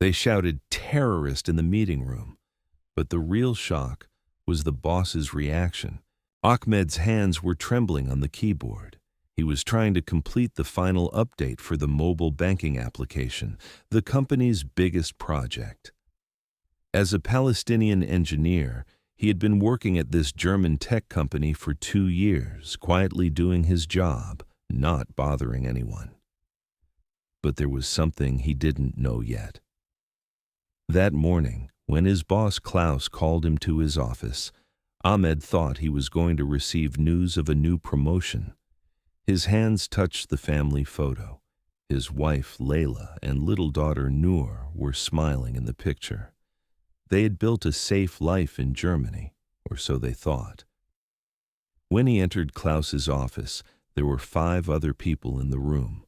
They shouted "terrorist" in the meeting room, but the real shock was the boss's reaction. Ahmed's hands were trembling on the keyboard. He was trying to complete the final update for the mobile banking application, the company's biggest project. As a Palestinian engineer, he had been working at this German tech company for 2 years, quietly doing his job, not bothering anyone. But there was something he didn't know yet. That morning, when his boss Klaus called him to his office, Ahmed thought he was going to receive news of a new promotion. His hands touched the family photo. His wife, Layla, and little daughter, Noor, were smiling in the picture. They had built a safe life in Germany, or so they thought. When he entered Klaus's office, there were 5 other people in the room.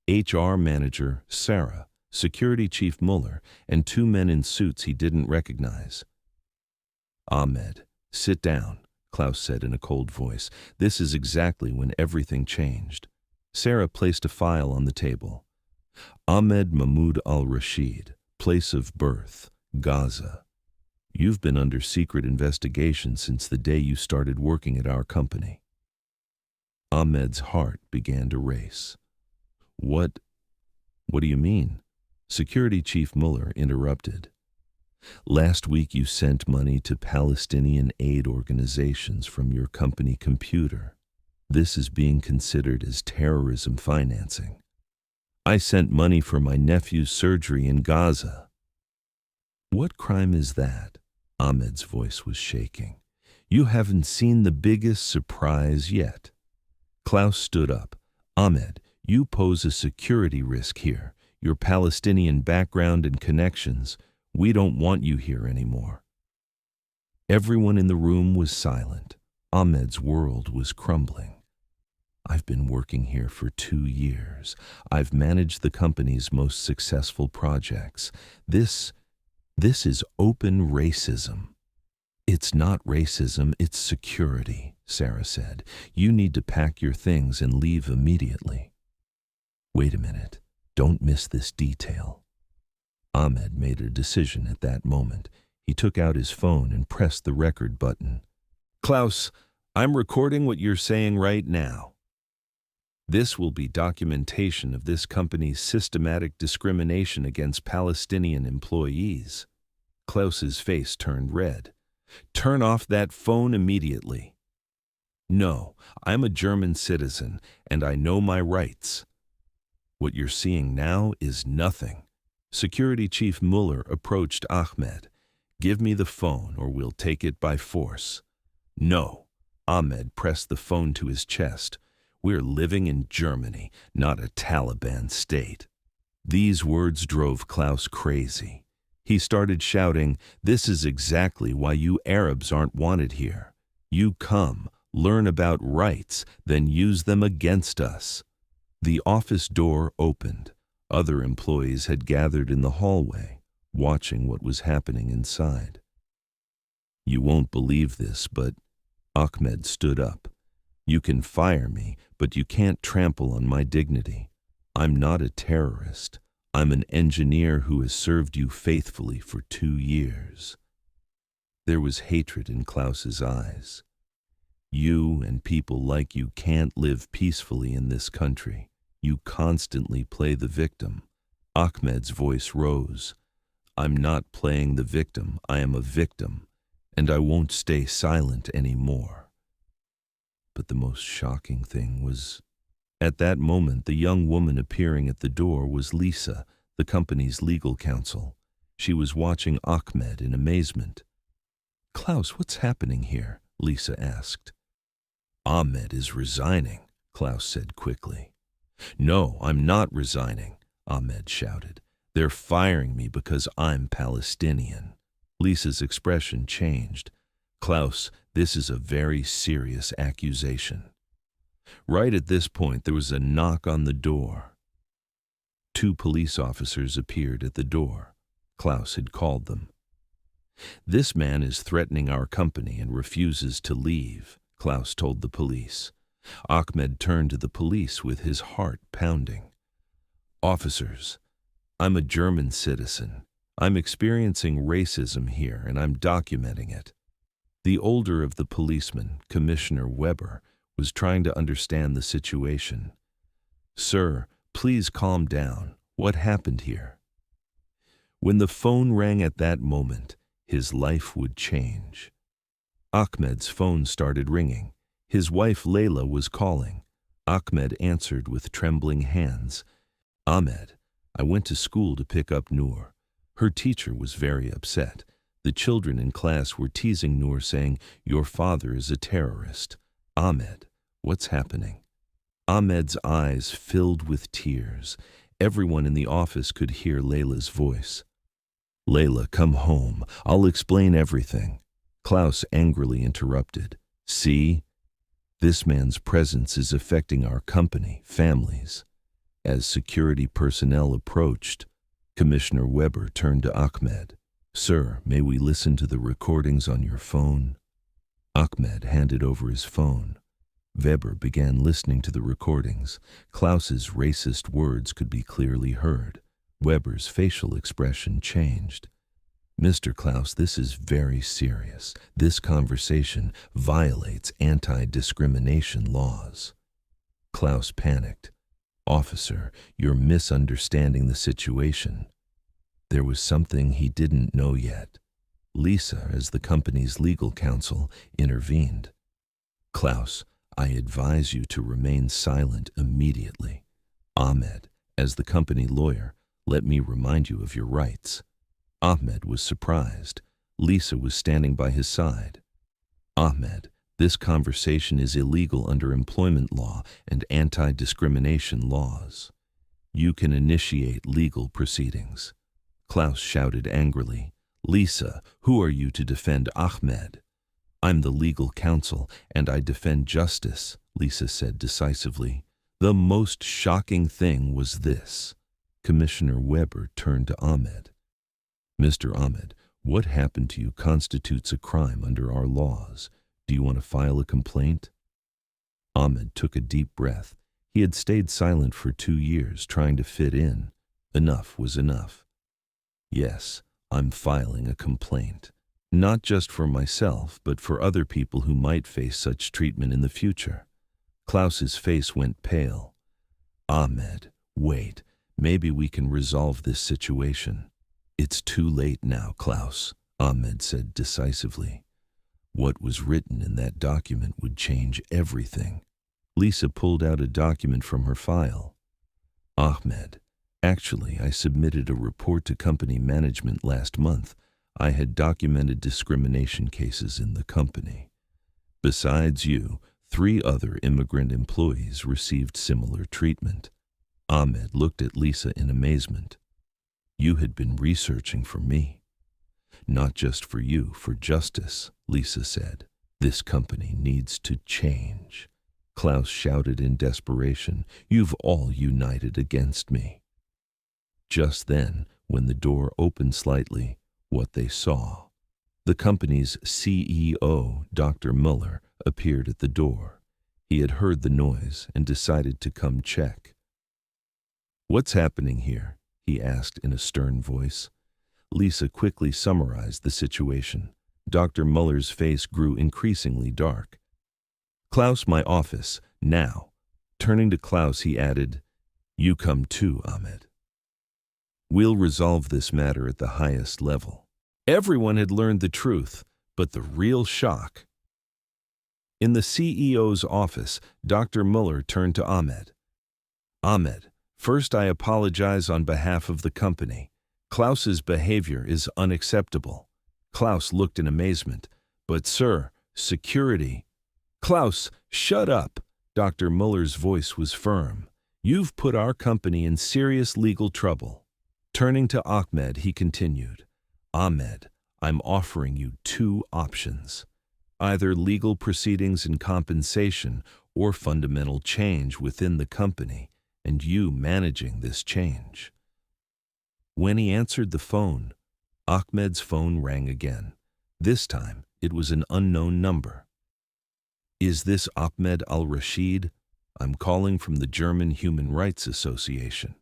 HR manager, Sarah, security chief Muller, and 2 men in suits he didn't recognize. "Ahmed, sit down," Klaus said in a cold voice. This is exactly when everything changed. Sarah placed a file on the table. "Ahmed Mahmoud al-Rashid, place of birth, Gaza. You've been under secret investigation since the day you started working at our company." Ahmed's heart began to race. What do you mean?" Security Chief Muller interrupted. "Last week you sent money to Palestinian aid organizations from your company computer. This is being considered as terrorism financing. I sent money for my nephew's surgery in Gaza." "What crime is that?" Ahmed's voice was shaking. "You haven't seen the biggest surprise yet." Klaus stood up. "Ahmed, you pose a security risk here. Your Palestinian background and connections. We don't want you here anymore." Everyone in the room was silent. Ahmed's world was crumbling. "I've been working here for 2 years. I've managed the company's most successful projects. This is open racism." "It's not racism, it's security," Sarah said. "You need to pack your things and leave immediately." "Wait a minute. Don't miss this detail." Ahmed made a decision at that moment. He took out his phone and pressed the record button. "Klaus, I'm recording what you're saying right now. This will be documentation of this company's systematic discrimination against Palestinian employees." Klaus's face turned red. "Turn off that phone immediately." "No, I'm a German citizen, and I know my rights. What you're seeing now is nothing." Security Chief Muller approached Ahmed. "Give me the phone or we'll take it by force." "No." Ahmed pressed the phone to his chest. "We're living in Germany, not a Taliban state." These words drove Klaus crazy. He started shouting, "This is exactly why you Arabs aren't wanted here. You come, learn about rights, then use them against us." The office door opened. Other employees had gathered in the hallway, watching what was happening inside. "You won't believe this, but..." Ahmed stood up. "You can fire me, but you can't trample on my dignity. I'm not a terrorist. I'm an engineer who has served you faithfully for 2 years." There was hatred in Klaus's eyes. "You and people like you can't live peacefully in this country. You constantly play the victim." Ahmed's voice rose. "I'm not playing the victim. I am a victim, and I won't stay silent anymore." But the most shocking thing was, at that moment, the young woman appearing at the door was Lisa, the company's legal counsel. She was watching Ahmed in amazement. "Klaus, what's happening here?" Lisa asked. "Ahmed is resigning," Klaus said quickly. "No, I'm not resigning," Ahmed shouted. "They're firing me because I'm Palestinian." Lisa's expression changed. "Klaus, this is a very serious accusation." Right at this point, there was a knock on the door. 2 police officers appeared at the door. Klaus had called them. "This man is threatening our company and refuses to leave," Klaus told the police. Ahmed turned to the police with his heart pounding. "Officers, I'm a German citizen. I'm experiencing racism here and I'm documenting it. The older of the policemen, Commissioner Weber, was trying to understand the situation. Sir, please calm down. What happened here? When the phone rang at that moment, his life would change. Ahmed's phone started ringing. His wife Layla was calling. Ahmed answered with trembling hands. Ahmed, I went to school to pick up Noor. Her teacher was very upset. The children in class were teasing Noor, saying, "Your father is a terrorist." Ahmed, what's happening? Ahmed's eyes filled with tears. Everyone in the office could hear Layla's voice. Layla, come home. I'll explain everything. Klaus angrily interrupted. See? This man's presence is affecting our company, families. As security personnel approached, Commissioner Weber turned to Ahmed. Sir, may we listen to the recordings on your phone? Ahmed handed over his phone. Weber began listening to the recordings. Klaus's racist words could be clearly heard. Weber's facial expression changed. Mr. Klaus, this is very serious. This conversation violates anti-discrimination laws. Klaus panicked. Officer, you're misunderstanding the situation. There was something he didn't know yet. Lisa, as the company's legal counsel, intervened. Klaus, I advise you to remain silent immediately. Ahmed, as the company lawyer, let me remind you of your rights. Ahmed was surprised. Lisa was standing by his side. Ahmed, this conversation is illegal under employment law and anti-discrimination laws. You can initiate legal proceedings. Klaus shouted angrily. Lisa, who are you to defend Ahmed? I'm the legal counsel and I defend justice, Lisa said decisively. The most shocking thing was this. Commissioner Weber turned to Ahmed. Mr. Ahmed, what happened to you constitutes a crime under our laws. Do you want to file a complaint? Ahmed took a deep breath. He had stayed silent for 2 years, trying to fit in. Enough was enough. Yes, I'm filing a complaint. Not just for myself, but for other people who might face such treatment in the future. Klaus's face went pale. Ahmed, wait, maybe we can resolve this situation. It's too late now, Klaus, Ahmed said decisively. What was written in that document would change everything. Lisa pulled out a document from her file. Ahmed, actually, I submitted a report to company management last month. I had documented discrimination cases in the company. Besides you, 3 other immigrant employees received similar treatment. Ahmed looked at Lisa in amazement. You had been researching for me. Not just for you, for justice, Lisa said. This company needs to change. Klaus shouted in desperation. You've all united against me. Just then, when the door opened slightly, what they saw. The company's CEO, Dr. Muller, appeared at the door. He had heard the noise and decided to come check. What's happening here? He asked in a stern voice. Lisa quickly summarized the situation. Dr. Muller's face grew increasingly dark. Klaus, my office, now. Turning to Klaus, he added, You come too, Ahmed. We'll resolve this matter at the highest level. Everyone had learned the truth, but the real shock. In the CEO's office, Dr. Muller turned to Ahmed. Ahmed, first I apologize on behalf of the company. Klaus's behavior is unacceptable. Klaus looked in amazement. But sir, security. Klaus, shut up. Dr. Muller's voice was firm. You've put our company in serious legal trouble. Turning to Ahmed, he continued. Ahmed, I'm offering you 2 options. Either legal proceedings and compensation or fundamental change within the company, and you managing this change. When he answered the phone, Ahmed's phone rang again. This time, it was an unknown number. Is this Ahmed al-Rashid? I'm calling from the German Human Rights Association.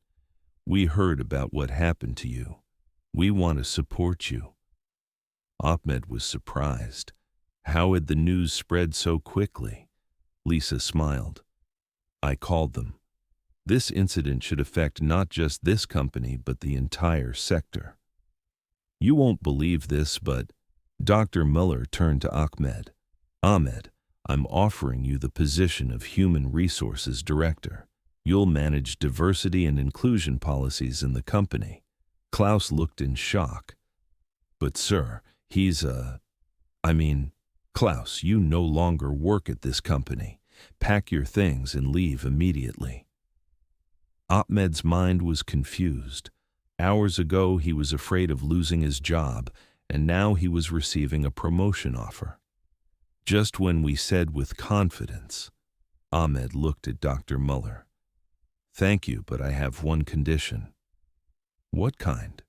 We heard about what happened to you. We want to support you." Ahmed was surprised. How had the news spread so quickly? Lisa smiled. "I called them. This incident should affect not just this company, but the entire sector. You won't believe this, but—" Dr. Muller turned to Ahmed. "Ahmed, I'm offering you the position of Human Resources Director. You'll manage diversity and inclusion policies in the company." Klaus looked in shock. "But sir, Klaus, you no longer work at this company. Pack your things and leave immediately." Ahmed's mind was confused. Hours ago he was afraid of losing his job, and now he was receiving a promotion offer. "Just when we said with confidence." Ahmed looked at Dr. Muller. "Thank you, but I have one condition." "What kind?"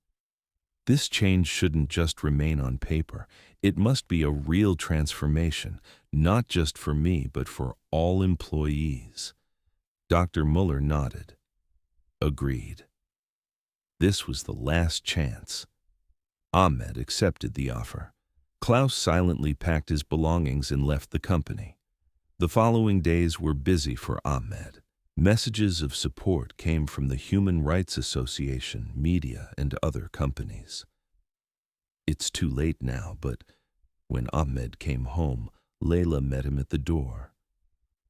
"This change shouldn't just remain on paper. It must be a real transformation, not just for me, but for all employees." Dr. Muller nodded. "Agreed." This was the last chance. Ahmed accepted the offer. Klaus silently packed his belongings and left the company. The following days were busy for Ahmed. Messages of support came from the Human Rights Association, media, and other companies. It's too late now, but when Ahmed came home, Layla met him at the door.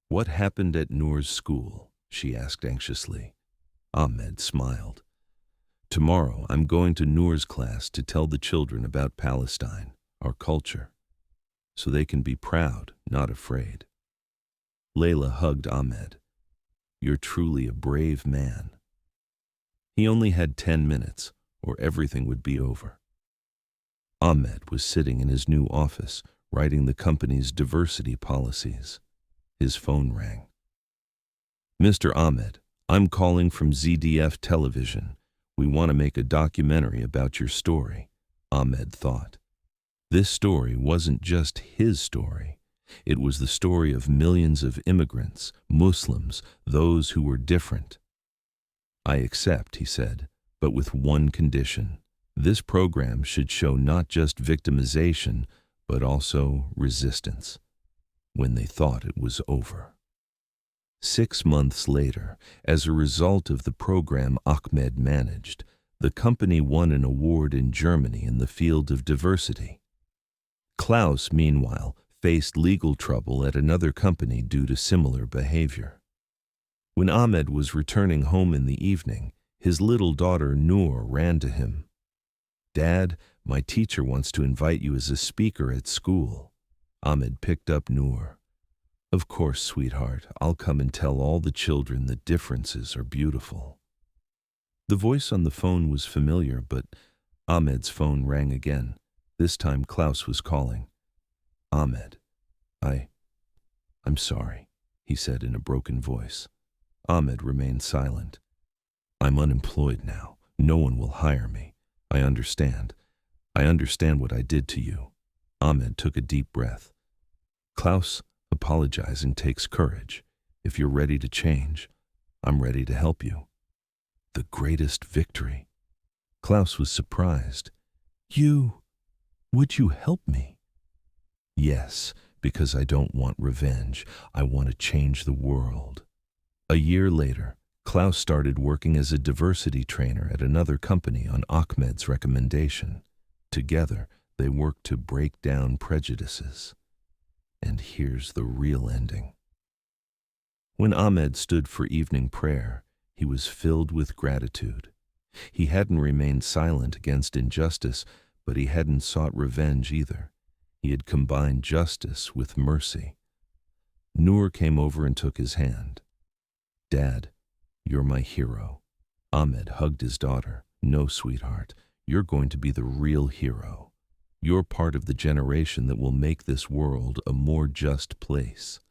"What happened at Noor's school?" she asked anxiously. Ahmed smiled. "Tomorrow I'm going to Noor's class to tell the children about Palestine, our culture, so they can be proud, not afraid." Layla hugged Ahmed. "You're truly a brave man." He only had 10 minutes, or everything would be over. Ahmed was sitting in his new office, writing the company's diversity policies. His phone rang. "Mr. Ahmed, I'm calling from ZDF Television. We want to make a documentary about your story." Ahmed thought. This story wasn't just his story. It was the story of millions of immigrants, Muslims, those who were different. "I accept," he said, "but with one condition. This program should show not just victimization, but also resistance, when they thought it was over." 6 months later, as a result of the program Ahmed managed, the company won an award in Germany in the field of diversity. Klaus, meanwhile, faced legal trouble at another company due to similar behavior. When Ahmed was returning home in the evening, his little daughter Noor ran to him. "Dad, my teacher wants to invite you as a speaker at school." Ahmed picked up Noor. "Of course, sweetheart, I'll come and tell all the children that differences are beautiful." The voice on the phone was familiar, but Ahmed's phone rang again. This time Klaus was calling. "Ahmed, I'm sorry," he said in a broken voice. Ahmed remained silent. "I'm unemployed now. No one will hire me. I understand. I understand what I did to you." Ahmed took a deep breath. "Klaus, apologizing takes courage. If you're ready to change, I'm ready to help you." The greatest victory. Klaus was surprised. Would you help me?" "Yes, because I don't want revenge. I want to change the world." A year later, Klaus started working as a diversity trainer at another company on Ahmed's recommendation. Together, they worked to break down prejudices. And here's the real ending. When Ahmed stood for evening prayer, he was filled with gratitude. He hadn't remained silent against injustice, but he hadn't sought revenge either. He had combined justice with mercy. Noor came over and took his hand. "Dad, you're my hero." Ahmed hugged his daughter. "No, sweetheart, you're going to be the real hero. You're part of the generation that will make this world a more just place."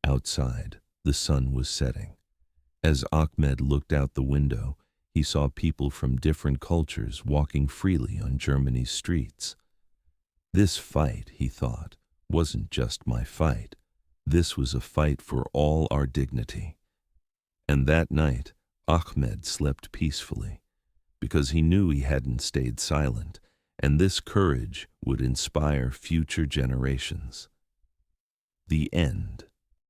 Outside, the sun was setting. As Ahmed looked out the window, he saw people from different cultures walking freely on Germany's streets. This fight, he thought, wasn't just my fight. This was a fight for all our dignity. And that night, Ahmed slept peacefully. because he knew he hadn't stayed silent, and this courage would inspire future generations. The end.